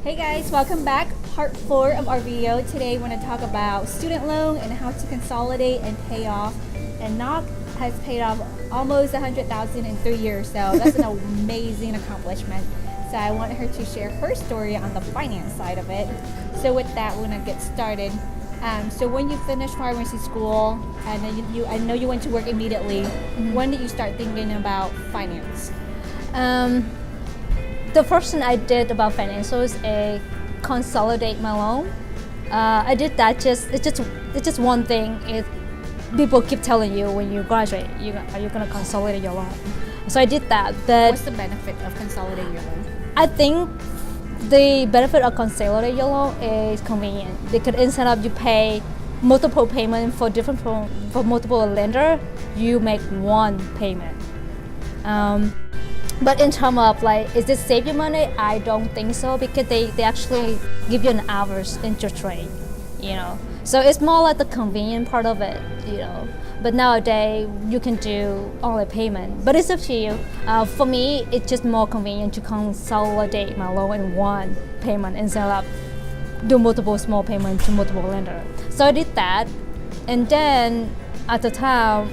Hey guys, welcome back. Part 4 of our video. Today we're going to talk about student loan and how to consolidate and pay off. And Ngoc has paid off almost $100,000 in 3 years, so that's an amazing accomplishment. So I want her to share her story on the finance side of it. So with that, we're going to get started. So when you finished pharmacy school, and then I know you went to work immediately, when did you start thinking about finance? The first thing I did about financials is consolidate my loan. I did that it's just one thing. People keep telling you when you graduate, are you gonna consolidate your loan? So I did that. But what's the benefit of consolidating your loan? I think the benefit of consolidating your loan is convenient because instead of you pay multiple payments for multiple lender, you make one payment. But in terms of is this save you money? I don't think so because they actually give you an average interest rate, So it's more like the convenient part of it, But nowadays you can do only payment, but it's up to you. For me, it's just more convenient to consolidate my loan in one payment instead of do multiple small payments to multiple lenders. So I did that, and then at the time,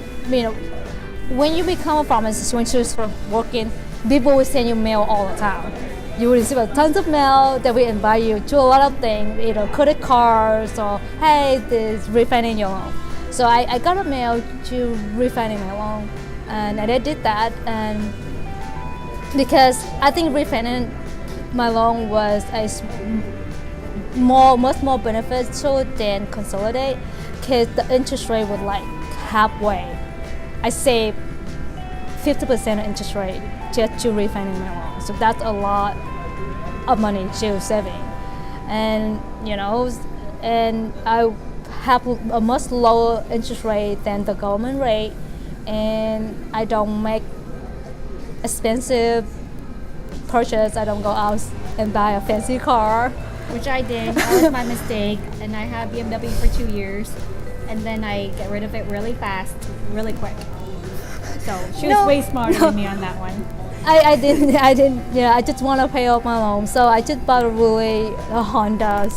when you become a pharmacist, when you start working, people will send you mail all the time. You will receive tons of mail that will invite you to a lot of things, credit cards or hey, this refinance your loan. So I got a mail to refinance my loan, and I did that, and because I think refinance my loan was much more beneficial than consolidate, because the interest rate was halfway. I saved 50% interest rate just to refinance my loan. So that's a lot of money to saving. And and I have a much lower interest rate than the government rate, and I don't make expensive purchase. I don't go out and buy a fancy car. Which I did. That was my mistake. And I had BMW for 2 years, and then I get rid of it really fast, really quick. So she was way smarter than me on that one. I didn't. Yeah, I just want to pay off my loan, so I just bought a Honda,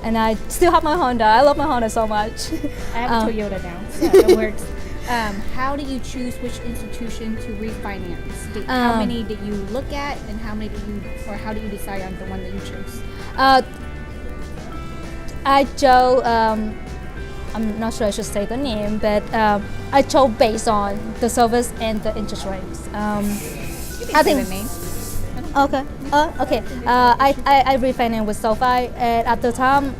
and I still have my Honda. I love my Honda so much. I have a Toyota now, so it works. How do you choose which institution to refinance? How many did you look at, and how do you decide on the one that you chose? I chose. I'm not sure I should say the name, but I chose based on the service and the interest rates. I think the name. Okay. Okay. I refinanced with SoFi, and at the time,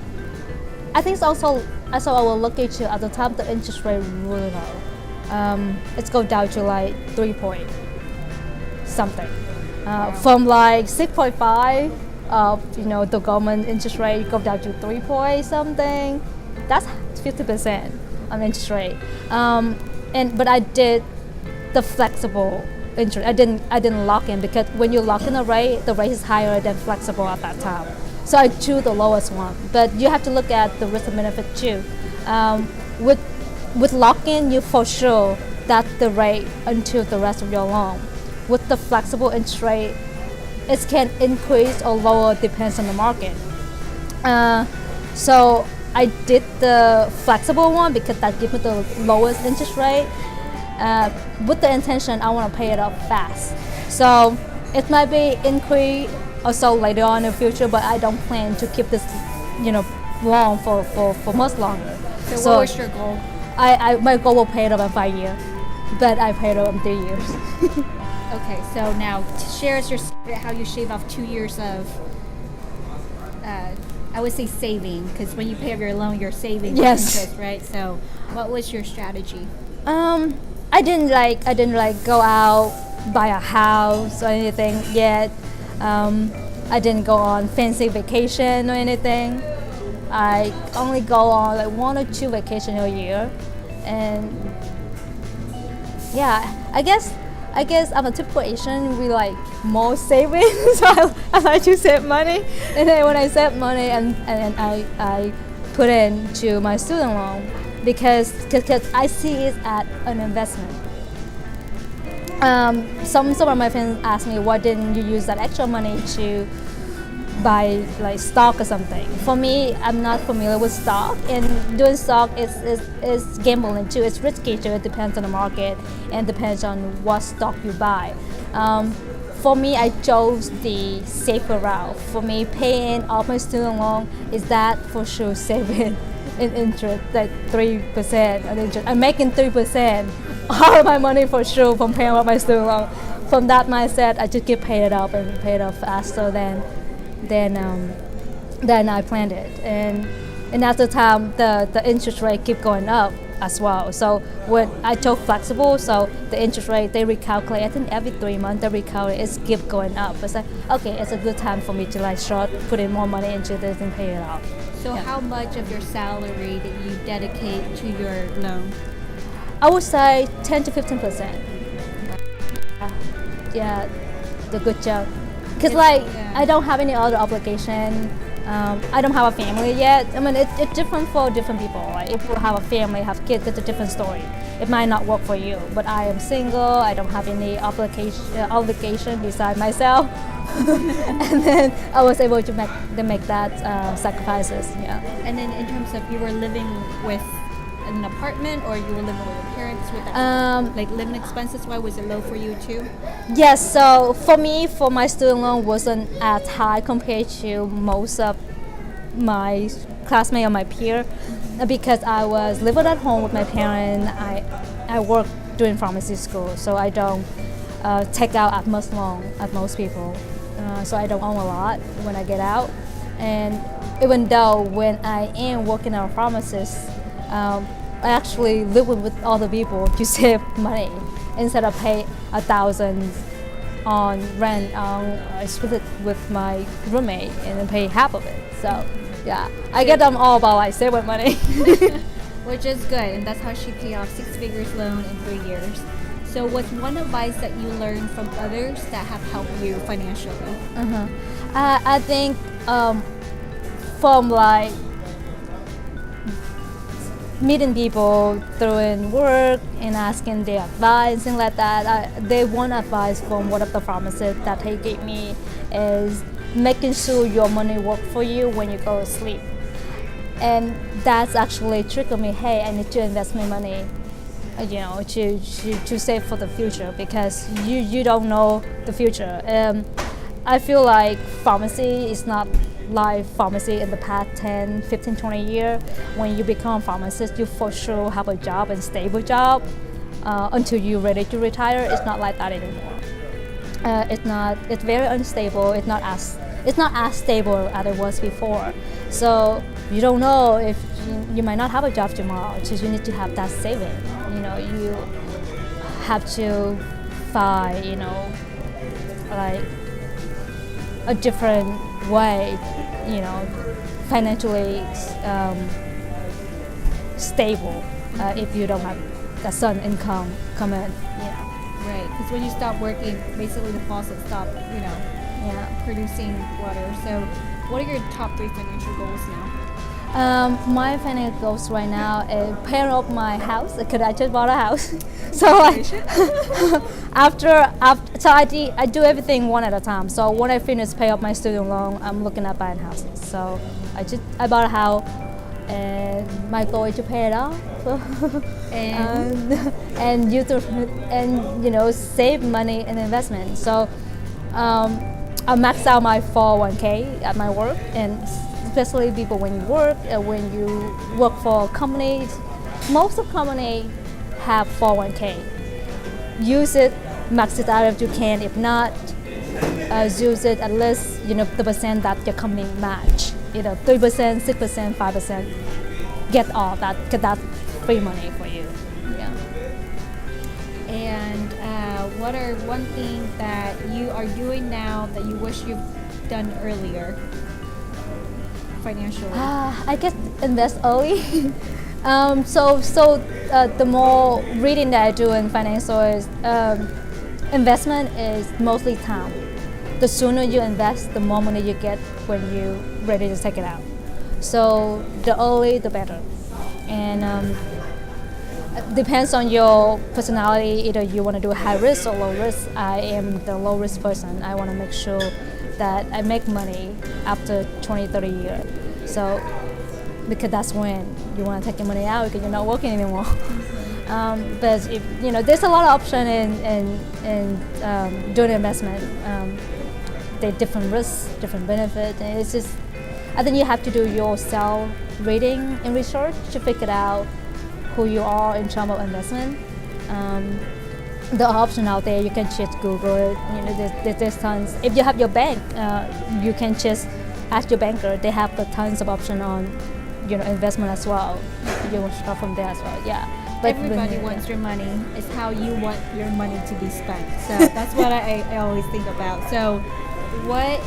I think it's also I was lucky too. At the time, the interest rate really low. It's go down to 3 point something, from 6.5 of the government interest rate go down to 3 point something. That's 50% on interest rate. But I did the flexible interest. I didn't lock in, because when you lock in the rate is higher than flexible at that time. So I choose the lowest one. But you have to look at the risk and benefit too. With lock-in, you for sure that's the rate until the rest of your loan. With the flexible interest rate, it can increase or lower depends on the market. So I did the flexible one because that gives me the lowest interest rate, with the intention I want to pay it off fast. So it might be increase or so later on in the future, but I don't plan to keep this, long for much longer. So what was your goal? My goal will pay it off in 5 years, but I paid it off in 3 years. Okay, so now share us your secret how you shave off 2 years of I would say saving, because when you pay off your loan, you're saving interest, right? So, what was your strategy? I didn't go out buy a house or anything yet. I didn't go on fancy vacation or anything. I only go on 1 or 2 vacations a year, and yeah, I guess I'm a typical Asian. We like more savings, so I like to save money. And then when I save money, and I put into my student loan because I see it as an investment. Some of my friends ask me, why didn't you use that extra money to buy like stock or something. For me, I'm not familiar with stock, and doing stock is gambling too. It's risky too. It depends on the market and depends on what stock you buy. For me, I chose the safer route. For me, paying off my student loan is that for sure saving in interest, like 3% in interest. I'm making 3% all of my money for sure from paying off my student loan. From that mindset, I just keep paying it off and pay it off faster than I planned it. And at the time, the interest rate keep going up as well. So when I took flexible, so the interest rate they recalculate. I think every 3 months they recalculate. It's keep going up. It's like okay, it's a good time for me to like start putting more money into this and pay it off. So how much of your salary did you dedicate to your loan? I would say 10 to 15%. Yeah, the good job. Because I don't have any other obligation. I don't have a family yet. I mean, it's different for different people. Like if you have a family, have kids, it's a different story. It might not work for you. But I am single. I don't have any obligation beside myself. And then I was able to make that sacrifices. Yeah. And then in terms of you were living with an apartment or you were living with your parents with that, like living expenses wise, was it low for you too? Yes, so for me, for my student loan wasn't as high compared to most of my classmates or my peer because I was living at home with my parents. I work during pharmacy school, so I don't take out as much loan as most people. So I don't own a lot when I get out. And even though when I am working as a pharmacist, I actually live with other people to save money. Instead of pay $1,000 on rent, I split it with my roommate and then pay half of it. So yeah, I get them all about like saving money. Which is good, and that's how she paid off 6 figures loan in 3 years. So what's one advice that you learned from others that have helped you financially? I think from like meeting people doing work and asking their advice and like that. They want advice from one of the pharmacists that he gave me is making sure your money work for you when you go to sleep. And that's actually triggered me, hey, I need to invest my money, to save for the future because you don't know the future. I feel like pharmacy is not like pharmacy in the past 10, 15, 20 years. When you become a pharmacist, you for sure have a job and stable job until you're ready to retire. It's not like that anymore. It's very unstable. It's not as stable as it was before. So you don't know if you might not have a job tomorrow. So you need to have that saving. You have to find, like a different way, financially stable if you don't have a certain income come in. Yeah. Right, because when you stop working, basically the faucet stops, producing water. So what are your top 3 financial goals now? My financial goals right now is paying off my house because I just bought a house. So I do everything one at a time. So when I finish pay off my student loan, I'm looking at buying houses. So I bought a house, and my goal is to pay it off. and save money and investment. So I maxed out my 401k at my work, and especially people when you work for companies, most of companies have 401k. Use it, max it out if you can. If not, use it at least the percent that your company match. 3%, 6%, 5%. Get all that, get that free money for you. Yeah. And what are one thing that you are doing now that you wish you've done earlier? Financially? I guess invest early. The more reading that I do in financial is investment is mostly time. The sooner you invest, the more money you get when you're ready to take it out. So the early, the better. And depends on your personality. Either you want to do high risk or low risk. I am the low risk person. I want to make sure that I make money after 20, 30 years. So, because that's when you want to take your money out because you're not working anymore. But if, there's a lot of option in doing investment. There are different risks, different benefits, and it's just, I think you have to do your self reading and research to figure out who you are in terms of investment. The option out there, you can just Google it. There's tons. If you have your bank, you can just ask your banker. They have tons of option on, investment as well. You will start from there as well. Yeah. But everybody wants your money. It's how you want your money to be spent. So that's what I always think about. So, what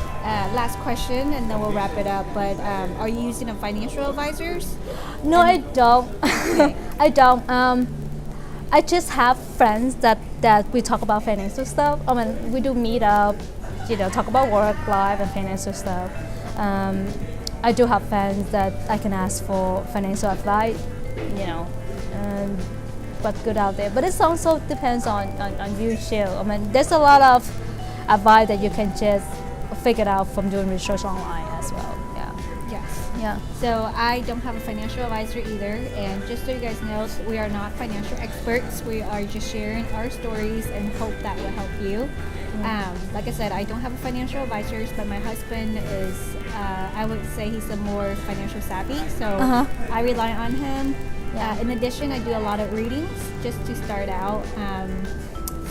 last question, and then we'll wrap it up. But are you using a financial advisors? No, I don't. Okay. I don't. I just have friends that we talk about financial stuff. I mean, we do meet up, talk about work, life, and financial stuff. I do have friends that I can ask for financial advice, but good out there. But it also depends on you too. I mean, there's a lot of advice that you can just figure out from doing research online as well. Yeah. Yes. Yeah. So I don't have a financial advisor either, and just so you guys know, we are not financial experts. We are just sharing our stories and hope that will help you. Like I said, I don't have a financial advisor, but my husband is, I would say he's a more financial savvy, so I rely on him. Yeah. In addition, I do a lot of readings just to start out.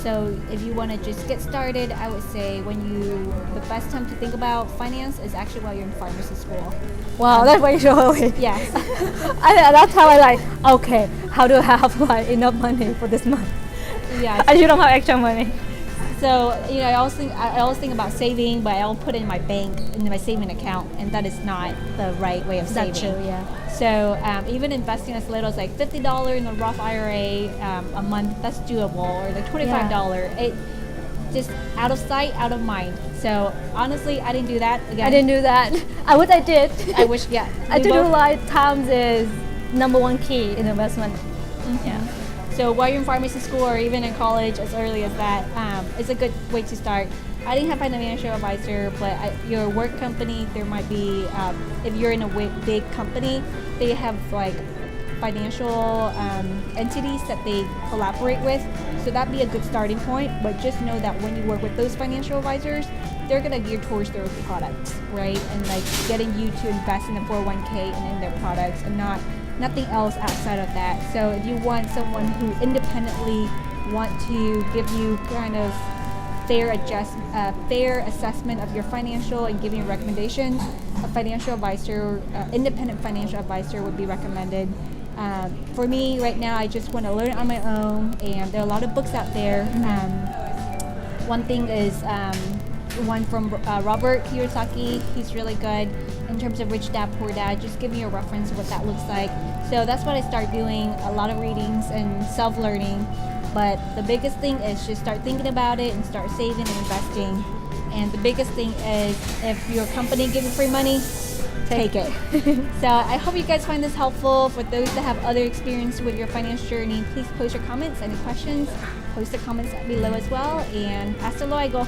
So if you want to just get started, I would say the best time to think about finance is actually while you're in pharmacy school. Wow, that's way too early. Yes. At that time, I like, okay, how do I have enough money for this month? Yeah. I don't have extra money. So I always think about saving, but I'll put it in my bank, in my saving account, and that is not the right way of saving. That's true, yeah. So even investing as little as like $50 in a Roth IRA a month, that's doable, or like $25. It just out of sight, out of mind. So honestly, I didn't do that. Again, I didn't do that. I wish I did. I wish, yeah. I do like times is number one key in investment. Mm-hmm. Yeah. So while you're in pharmacy school or even in college, as early as that, it's a good way to start. I didn't have a financial advisor, but your work company, there might be, if you're in a big company, they have like financial entities that they collaborate with. So that'd be a good starting point. But just know that when you work with those financial advisors, they're gonna gear towards their products, right? And like getting you to invest in the 401k and in their products, and nothing else outside of that. So if you want someone who independently want to give you kind of fair assessment of your financial and giving you recommendations, a financial advisor, independent financial advisor would be recommended. For me right now, I just want to learn on my own, and there are a lot of books out there. One thing is one from Robert Kiyosaki. He's really good in terms of Rich Dad Poor Dad. Just give me a reference of what that looks like. So that's what I start doing, a lot of readings and self-learning. But the biggest thing is just start thinking about it and start saving and investing. And the biggest thing is, if your company gives you free money, take it. So I hope you guys find this helpful. For those that have other experience with your finance journey, please post your comments. Any questions, post the comments below as well. And hasta luego.